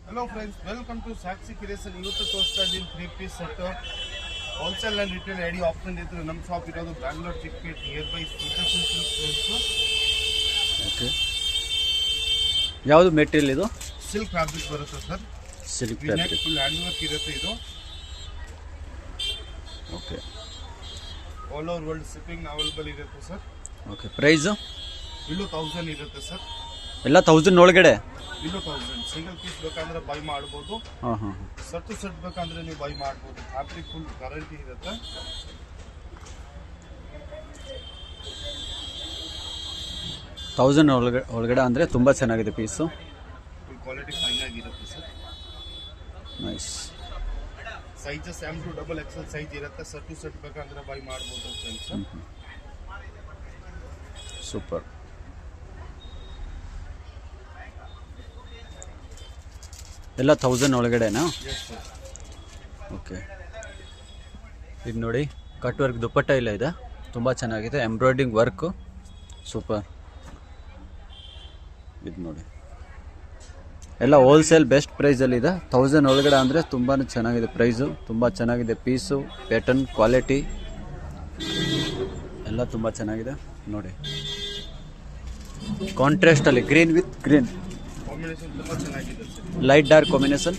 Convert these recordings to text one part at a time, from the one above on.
Hello friends, welcome to Saxi Creation. ಇವತ್ತು ತೋರಿಸ್ತಾ ಇದ್ದೀನಿ 3-piece set wholesale and retail ID option ಇತ್ತು. ನಮ್ಮ ಶಾಪ್ ಇರೋದು Bangalore Chickpet near bye okay. ಯಾವುದು ಮೆಟೀರಿಯಲ್ ಇದು? ಸಿಲ್ಕ್ ಫ್ಯಾಬ್ರಿಕ್ ಬರುತ್ತೆ sir. Silk fabric full hand work ಇರುತ್ತೆ ಇದು. Okay. All over world shipping available ಇರುತ್ತೆ ಸರ್. ಓಕೆ. ಪ್ರೈಸು ಇಲ್ಲೂ 1000 ಇರುತ್ತೆ ಸರ್. ಎಲ್ಲ 1000 ಒಳಗಡೆ? ಇಲ್ಲೂ 1000. ಸಿಂಗಲ್ ಪೀಸ್ ಬೇಕಂದ್ರೆ ಬೈ ಮಾಡ್ಬೋದು. ಸೆಟ್ ಬೇಕಂದ್ರೆ ನೀವು ಬೈ ಮಾಡ್ಬೋದು. ಫ್ಯಾಬ್ರಿಕ್ ಫುಲ್ ಗ್ಯಾರಂಟಿ ಇರುತ್ತೆ. 1000 ಒಳಗಡೆ ಅಂದರೆ ತುಂಬ ಚೆನ್ನಾಗಿದೆ ಪೀಸು. ಫುಲ್ ಕ್ವಾಲಿಟಿ ಫೈನ್ ಆಗಿರುತ್ತೆ sir. Nice. Sizes M to XXL size ಇರುತ್ತೆ. ಸೆಟ್ ಬೇಕಂದ್ರೆ ಬೈ ಮಾಡ್ಬೋದು ಫ್ರೆಂಡ್ಸ್. ಸೂಪರ್. ಎಲ್ಲ 1000 ಒಳಗಡೆನಾ? ಓಕೆ. ಇದು ನೋಡಿ, ಕಟ್ ವರ್ಕ್ ದುಪ್ಪಟ್ಟ ಇಲ್ಲ ಇದೆ, ತುಂಬ ಚೆನ್ನಾಗಿದೆ. Embroidering work super. ಇದು ನೋಡಿ, ಎಲ್ಲ ಹೋಲ್ಸೇಲ್ ಬೆಸ್ಟ್ ಪ್ರೈಸಲ್ಲಿದೆ. 1000 ಒಳಗಡೆ ಅಂದರೆ ತುಂಬಾ ಚೆನ್ನಾಗಿದೆ ಪ್ರೈಸು. ತುಂಬ ಚೆನ್ನಾಗಿದೆ ಪೀಸು, ಪ್ಯಾಟರ್ನ್, ಕ್ವಾಲಿಟಿ ಎಲ್ಲ ತುಂಬ ಚೆನ್ನಾಗಿದೆ. ನೋಡಿ, ಕಾಂಟ್ರಾಸ್ಟಲ್ಲಿ ಗ್ರೀನ್ ವಿತ್ ಗ್ರೀನ್ ಕಾಂಬಿನೇಷನ್ ತುಂಬ ಚೆನ್ನಾಗಿದೆ sir. Light dark combination.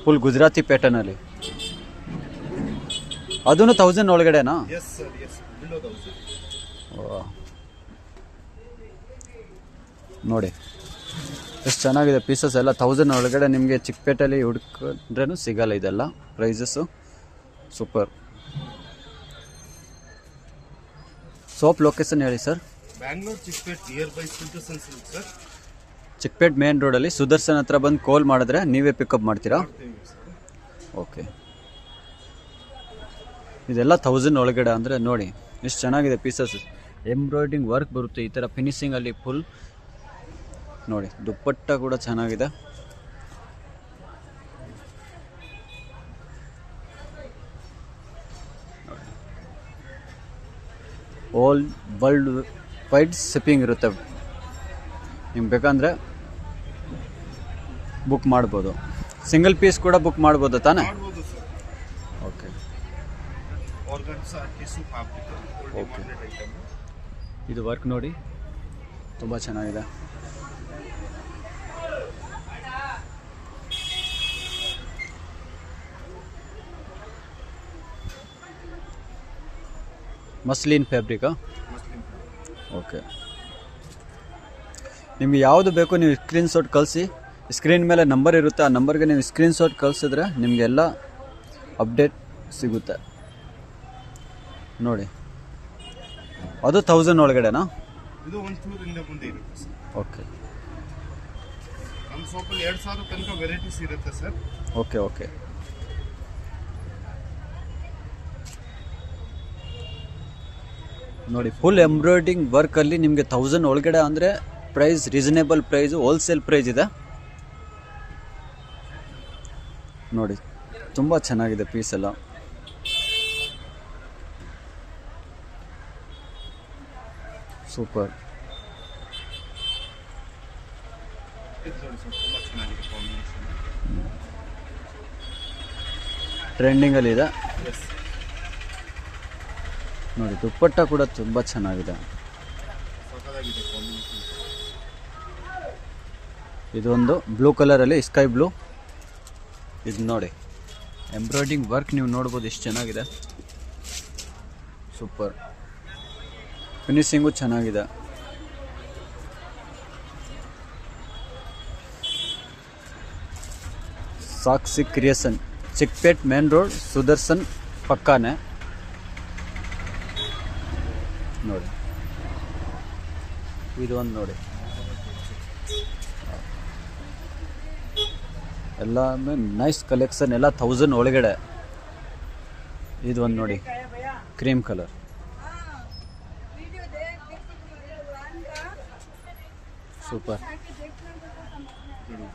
Full Gujarati ಪ್ಯಾಟರ್ನಲ್ಲಿ. ಅದೂ 1000 ಒಳಗಡೆನಾ? Yes sir, yes. ಬಿಲೋ 1000. ನೋಡಿ ಎಷ್ಟು ಚೆನ್ನಾಗಿದೆ ಪೀಸಸ್ ಎಲ್ಲ. 1000 ಒಳಗಡೆ ನಿಮಗೆ ಚಿಕ್ಕಪೇಟೆಯಲ್ಲಿ ಹುಡುಕಿದ್ರೂ ಸಿಗಲ್ಲ ಇದೆಲ್ಲ ಪ್ರೈಸಸ್ಸು. ಸೂಪರ್. ಶಾಪ್ ಲೊಕೇಶನ್ ಹೇಳಿ sir. Bangalore Chickpet near by Sudarshan silk sir. Chickpet main ರೋಡಲ್ಲಿ ಸುದರ್ಶನ್ ಹತ್ರ ಬಂದು ಕಾಲ್ ಮಾಡಿದ್ರೆ ನೀವೇ ಪಿಕಪ್ ಮಾಡ್ತೀರಾ? ಓಕೆ. ಇದೆಲ್ಲ 1000 ಒಳಗಡೆ ಅಂದರೆ ನೋಡಿ ಎಷ್ಟು ಚೆನ್ನಾಗಿದೆ ಪೀಸಸ್. ಎಂಬ್ರಾಯ್ಡ್ರಿಂಗ್ ವರ್ಕ್ ಬರುತ್ತೆ ಈ ಥರ ಫಿನಿಶಿಂಗಲ್ಲಿ ಫುಲ್. ನೋಡಿ, ದುಪ್ಪಟ್ಟ ಕೂಡ ಚೆನ್ನಾಗಿದೆ. ಆಲ್ ವರ್ಲ್ಡ್ ವೈಡ್ ಶಿಪ್ಪಿಂಗ್ ಇರುತ್ತೆ. ನಿಮ್ಗೆ ಬೇಕಂದರೆ ಬುಕ್ ಮಾಡ್ಬೋದು. ಸಿಂಗಲ್ ಪೀಸ್ ಕೂಡ ಬುಕ್ ಮಾಡ್ಬೋದು ತಾನೇ? ಮಾಡ್ಬೋದು sir. Okay. Organza tissue fabric okay. Item. ಇದು ವರ್ಕ್ ನೋಡಿ ತುಂಬ ಚೆನ್ನಾಗಿದೆ. ಮಸ್ಲಿನ್ ಫ್ಯಾಬ್ರಿಕಾ? ಓಕೆ. ನಿಮಗೆ ಯಾವುದು ಬೇಕು ನೀವು ಸ್ಕ್ರೀನ್ಶಾಟ್ ಕಳಿಸಿ. ಸ್ಕ್ರೀನ್ ಮೇಲೆ ನಂಬರ್ ಇರುತ್ತೆ, ಆ ನಂಬರ್ಗೆ ನೀವು ಸ್ಕ್ರೀನ್ಶಾಟ್ ಕಳಿಸಿದ್ರೆ ನಿಮಗೆಲ್ಲ ಅಪ್ಡೇಟ್ ಸಿಗುತ್ತೆ. ನೋಡಿ, ಅದು 1000 ಒಳಗಡೆನಾ? ಇದು ಒಂದು ಚೂರಿಂದ ಮುಂದೆ ಇರುತ್ತೆ ಸರ್. ಓಕೆ. ನಮ್ಮ ಶಾಪಲ್ಲಿ 2000 ತನಕ ವೆರೈಟೀಸ್ ಇರುತ್ತೆ ಸರ್. ಓಕೆ. ಓಕೆ. ನೋಡಿ, ಫುಲ್ ಎಂಬ್ರಾಯ್ಡ್ರಿಂಗ್ ವರ್ಕಲ್ಲಿ ನಿಮಗೆ 1000 ಒಳಗಡೆ ಅಂದರೆ price reasonable price, wholesale price ಇದೆ. ನೋಡಿ, ತುಂಬ ಚೆನ್ನಾಗಿದೆ ಪೀಸ್ ಎಲ್ಲ. ಸೂಪರ್. ಇದು ನೋಡಿ ಸರ್, ತುಂಬ ಚೆನ್ನಾಗಿದೆ ಕಾಂಬಿನೇಷನ್. ಟ್ರೆಂಡಿಂಗಲ್ಲಿದೆ. ಎಸ್. ನೋಡಿ, ದುಪ್ಪಟ್ಟ ಕೂಡ ತುಂಬ ಚೆನ್ನಾಗಿದೆ. ಸಖತ್ತಾಗಿದೆ ಕಾಂಬಿನೇಷನ್. ಇದೊಂದು ಬ್ಲೂ ಕಲರಲ್ಲಿ, ಸ್ಕೈ ಬ್ಲೂ. ಇದು ನೋಡಿ, ಎಂಬ್ರಾಯ್ಡ್ರಿಂಗ್ ವರ್ಕ್ ನೀವು ನೋಡ್ಬೋದು ಎಷ್ಟು ಚೆನ್ನಾಗಿದೆ. ಸೂಪರ್. ಫಿನಿಶಿಂಗು ಚೆನ್ನಾಗಿದೆ. Sakshi creation, Chickpet main road, Sudarshan ಪಕ್ಕಾನೆ. ನೋಡಿ, ಇದು ಒಂದು ನೋಡಿ, ಎಲ್ಲ ನೈಸ್ ಕಲೆಕ್ಷನ್, ಎಲ್ಲ 1000 ಒಳಗಡೆ. ಇದು ಒಂದು ನೋಡಿ, cream colour. Super.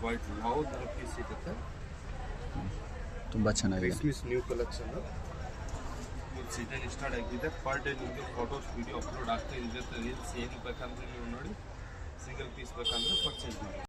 White wow ತರ ಪೀಸ್ ಇರುತ್ತೆ. ತುಂಬ ಚೆನ್ನಾಗಿದೆ. Christmas new collection. Season start ಆಗಿದೆ. ಪರ್ ಡೇ ನಿಮಗೆ ಫೋಟೋಸ್ ವಿಡಿಯೋ ಅಪ್ಲೋಡ್ ಆಗ್ತಾ ಇರುತ್ತೆ. ರೀಲ್ಸ್ ಏನು ಬೇಕಂದ್ರೆ ನೀವು ನೋಡಿ, ಸಿಂಗಲ್ ಪೀಸ್ ಬೇಕಂದ್ರೆ ಪರ್ಚೇಸ್ ಮಾಡಿ.